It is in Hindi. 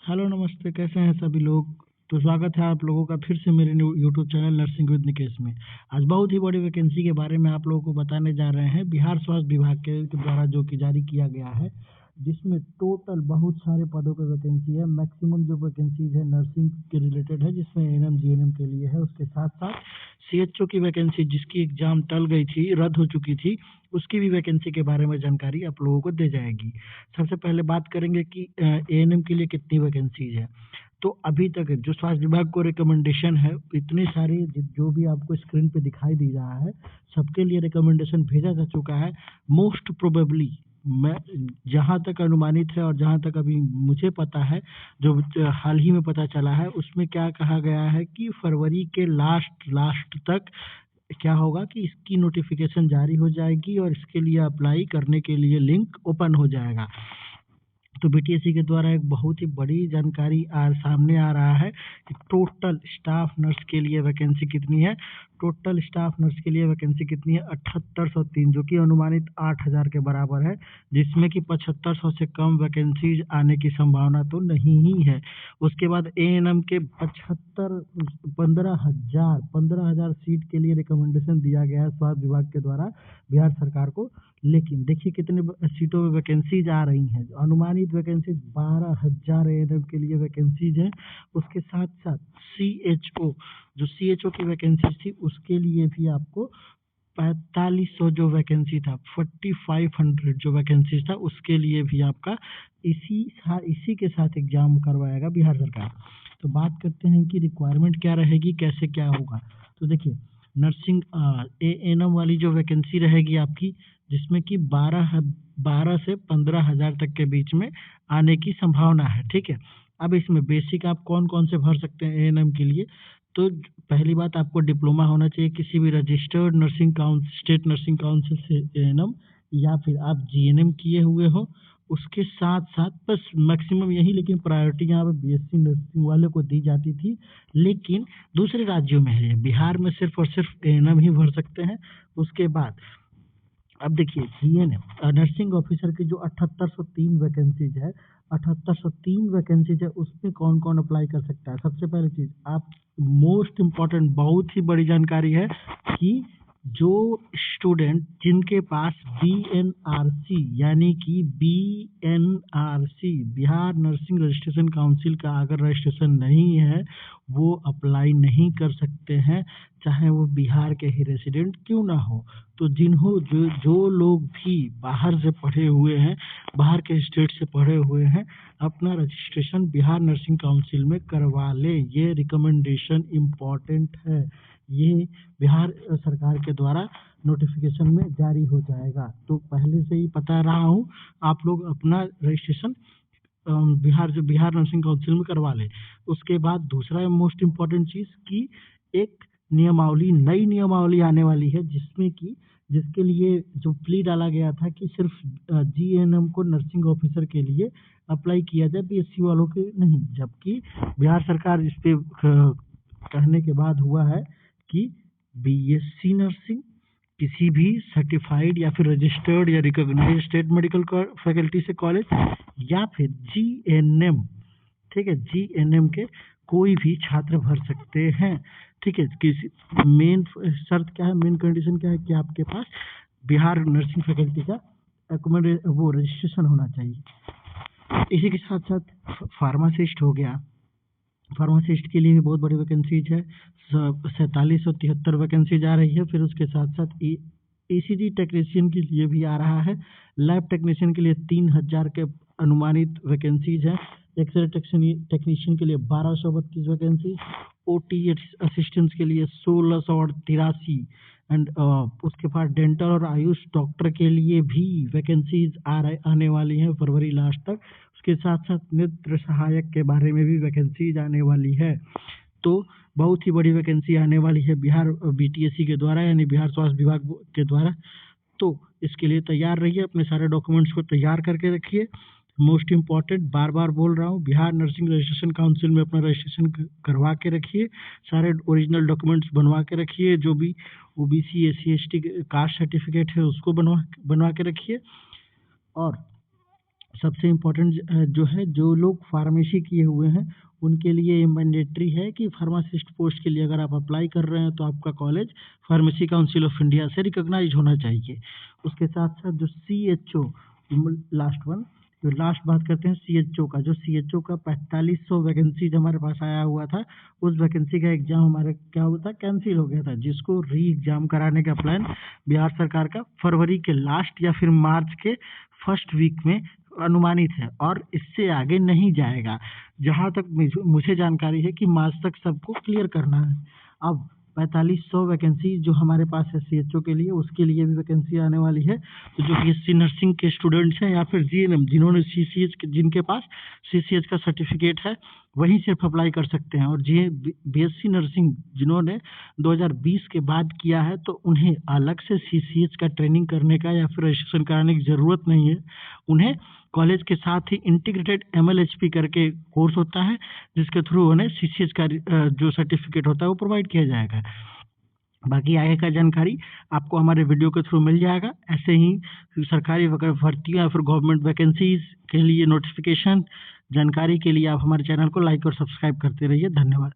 हेलो नमस्ते, कैसे हैं सभी लोग। तो स्वागत है आप लोगों का फिर से मेरे YouTube channel nursing with Nikesh में। आज बहुत ही बड़ी वैकेंसी के बारे में आप लोगों को बताने जा रहे हैं। बिहार स्वास्थ्य विभाग के द्वारा जो कि जारी किया गया है, जिसमें टोटल बहुत सारे पदों पे वैकेंसी है। मैक्सिमम जो वैकेंसीज है नर्सिंग के रिलेटेड है, जिसमें एएनएम जीएनएम के लिए है। उसके साथ साथ सीएचओ की वैकेंसी, जिसकी एग्जाम टल गई थी, रद्द हो चुकी थी, उसकी भी वैकेंसी के बारे में जानकारी आप लोगों को दे जाएगी। सबसे पहले बात करेंगे कि एएनएम के लिए कितनी वैकेंसीज है। तो अभी तक जो स्वास्थ्य विभाग को रिकमेंडेशन है, इतने सारे जो भी आपको स्क्रीन पे दिखाई दे रहा है, सबके लिए रिकमेंडेशन भेजा जा चुका है। मोस्ट प्रोबेबली, मैं जहाँ तक अनुमानित है और जहाँ तक अभी मुझे पता है, जो हाल ही में पता चला है, उसमें क्या कहा गया है कि फरवरी के लास्ट तक क्या होगा कि इसकी नोटिफिकेशन जारी हो जाएगी और इसके लिए अप्लाई करने के लिए लिंक ओपन हो जाएगा। तो बीटीएससी के द्वारा एक बहुत ही बड़ी जानकारी सामने आ रहा है कि टोटल स्टाफ नर्स के लिए वैकेंसी कितनी है। टोटल स्टाफ नर्स के लिए वैकेंसी कितनी है? 7803, जो कि अनुमानित 8000 के बराबर है, जिसमें कि 7500 से कम वैकेंसीज आने की संभावना तो नहीं ही है। उसके बाद एएनएम के 15,000 सीट के लिए रिकमेंडेशन दिया गया है स्वास्थ्य विभाग के द्वारा बिहार सरकार को। लेकिन देखिए कितने सीटों में वैकेंसीज आ रही हैं। अनुमानित वैकेंसीज 12,000 एएनएम के लिए वैकेंसीज हैं। उसके साथ साथ सीएचओ की वैकेंसी थी, उसके लिए भी आपको 4500 जो वैकेंसी था, 4500 जो वैकेंसी था, उसके लिए भी आपका इसी के साथ एग्जाम करवाएगा बिहार सरकार। तो बात करते हैं कि रिक्वायरमेंट क्या रहेगी, कैसे क्या होगा। तो देखिए, नर्सिंग एएनएम वाली जो वैकेंसी रहेगी आपकी, जिसमें कि 12 से 15,000 तक के बीच में आने की संभावना है। ठीक है, अब इसमें बेसिक आप कौन कौन से भर सकते हैं एएनएम के लिए। तो पहली बात, आपको डिप्लोमा होना चाहिए किसी भी registered nursing council, state nursing council से एएनएम, या फिर आप जीएनएम किए हुए हो। उसके साथ साथ बस मैक्सिमम यही, लेकिन प्रायोरिटी यहाँ पे बीएससी नर्सिंग वाले को दी जाती थी, लेकिन दूसरे राज्यों में है। बिहार में सिर्फ और सिर्फ एएनएम ही भर सकते हैं। उसके बाद अब देखिए, जीएनएम नर्सिंग ऑफिसर की जो 7803 वैकेंसीज है, 7803 वैकेंसीज है, उसमें कौन कौन अप्लाई कर सकता है। सबसे पहली चीज, आप मोस्ट इम्पॉर्टेंट, बहुत ही बड़ी जानकारी है कि जो स्टूडेंट जिनके पास बीएनआरसी, यानी कि बीएनआरसी बिहार नर्सिंग रजिस्ट्रेशन काउंसिल का अगर रजिस्ट्रेशन नहीं है, वो अप्लाई नहीं कर सकते हैं, चाहे वो बिहार के ही रेसिडेंट क्यों ना हो। तो जो लोग भी बाहर से पढ़े हुए हैं, बाहर के स्टेट से पढ़े हुए हैं, अपना रजिस्ट्रेशन बिहार नर्सिंग काउंसिल में करवा ले। ये रिकमेंडेशन इम्पॉर्टेंट है। ये बिहार सरकार के द्वारा नोटिफिकेशन में जारी हो जाएगा। तो पहले से ही बता रहा हूँ, आप लोग अपना रजिस्ट्रेशन बिहार नर्सिंग काउंसिल में करवा लें। उसके बाद दूसरा मोस्ट इम्पॉर्टेंट चीज़ कि एक नई नियमावली आने वाली है, जिसके लिए जो प्ली डाला गया था कि सिर्फ जीएनएम को नर्सिंग ऑफिसर के लिए अप्लाई किया जाए, बीएससी वालों के नहीं। जबकि बिहार सरकार इस पे कहने के बाद हुआ है कि बीएससी नर्सिंग किसी भी सर्टिफाइड या फिर रजिस्टर्ड या रिकॉग्नाइज्ड स्टेट मेडिकल फैकल्टी से कॉलेज, या फिर जीएनएम, ठीक है, जीएनएम के कोई भी छात्र भर सकते हैं। ठीक है, किसी मेन शर्त क्या है, मेन कंडीशन क्या है कि आपके पास बिहार नर्सिंग फैकल्टी का वो रजिस्ट्रेशन होना चाहिए। इसी के साथ साथ फार्मासिस्ट हो गया, फार्मासिस्ट के लिए भी बहुत बड़ी वैकेंसीज है, 4773 वैकेंसीज आ रही है। फिर उसके साथ साथ ईसीजी टेक्नीशियन के लिए भी आ रहा है। लैब टेक्नीशियन के लिए 3000 के अनुमानित वैकेंसीज है। एक्सरे टेक्नीशियन के लिए 1232 वैकेंसी, ओटी असिस्टेंट्स के लिए 1683, एंड उसके बाद डेंटल और आयुष डॉक्टर के लिए भी वैकेंसीज आने वाली हैं फरवरी लास्ट तक। उसके साथ साथ नेत्र सहायक के बारे में भी वैकेंसीज आने वाली है। तो बहुत ही बड़ी वैकेंसी आने वाली है बिहार बीटीएससी के द्वारा, यानी बिहार स्वास्थ्य विभाग के द्वारा। तो इसके लिए तैयार रहिए, अपने सारे डॉक्यूमेंट्स को तैयार करके रखिए। मोस्ट इम्पॉर्टेंट, बार बार बोल रहा हूँ, बिहार नर्सिंग रजिस्ट्रेशन काउंसिल में अपना रजिस्ट्रेशन करवा के रखिए। सारे ओरिजिनल डॉक्यूमेंट्स बनवा के रखिए। जो भी OBC SC ST caste certificate है, उसको बनवा के रखिए। और सबसे इम्पोर्टेंट जो है, जो लोग फार्मेसी किए हुए हैं उनके लिए ये मैंडेटरी है कि फार्मासिस्ट पोस्ट के लिए अगर आप अप्लाई कर रहे हैं तो आपका college pharmacy council of India से रिकॉग्नाइज होना चाहिए। उसके साथ साथ जो CHO, लास्ट वन, जो लास्ट बात करते हैं CHO का, जो CHO का 4500 वैकेंसीज हमारे पास आया हुआ था, उस वैकेंसी का एग्जाम हमारे क्या हुआ था, कैंसिल हो गया था, जिसको री एग्जाम कराने का प्लान बिहार सरकार का फरवरी के लास्ट या फिर मार्च के फर्स्ट वीक में अनुमानित है और इससे आगे नहीं जाएगा। जहाँ तक मुझे जानकारी है कि मार्च तक सबको क्लियर करना है। अब 4500 वैकेंसी जो हमारे पास है CHO के लिए, उसके लिए भी वैकेंसी आने वाली है। तो जो BSc नर्सिंग के स्टूडेंट्स हैं या फिर GNM जिन्होंने CCH जिनके पास CCH का सर्टिफिकेट है वहीं सिर्फ अप्लाई कर सकते हैं, और BSc नर्सिंग जिन्होंने 2020 के बाद किया है तो उन्हें अलग से CCH का ट्रेनिंग करने का या फिर रजिस्ट्रेशन कराने की ज़रूरत नहीं है। उन्हें कॉलेज के साथ ही इंटीग्रेटेड MLHP करके कोर्स होता है जिसके थ्रू उन्हें CCH का जो सर्टिफिकेट होता है वो प्रोवाइड किया जाएगा। बाकी आगे का जानकारी आपको हमारे वीडियो के थ्रू मिल जाएगा। ऐसे ही सरकारी भर्तियों या फिर गवर्नमेंट वैकेंसीज के लिए नोटिफिकेशन जानकारी के लिए आप हमारे चैनल को लाइक और सब्सक्राइब करते रहिए। धन्यवाद।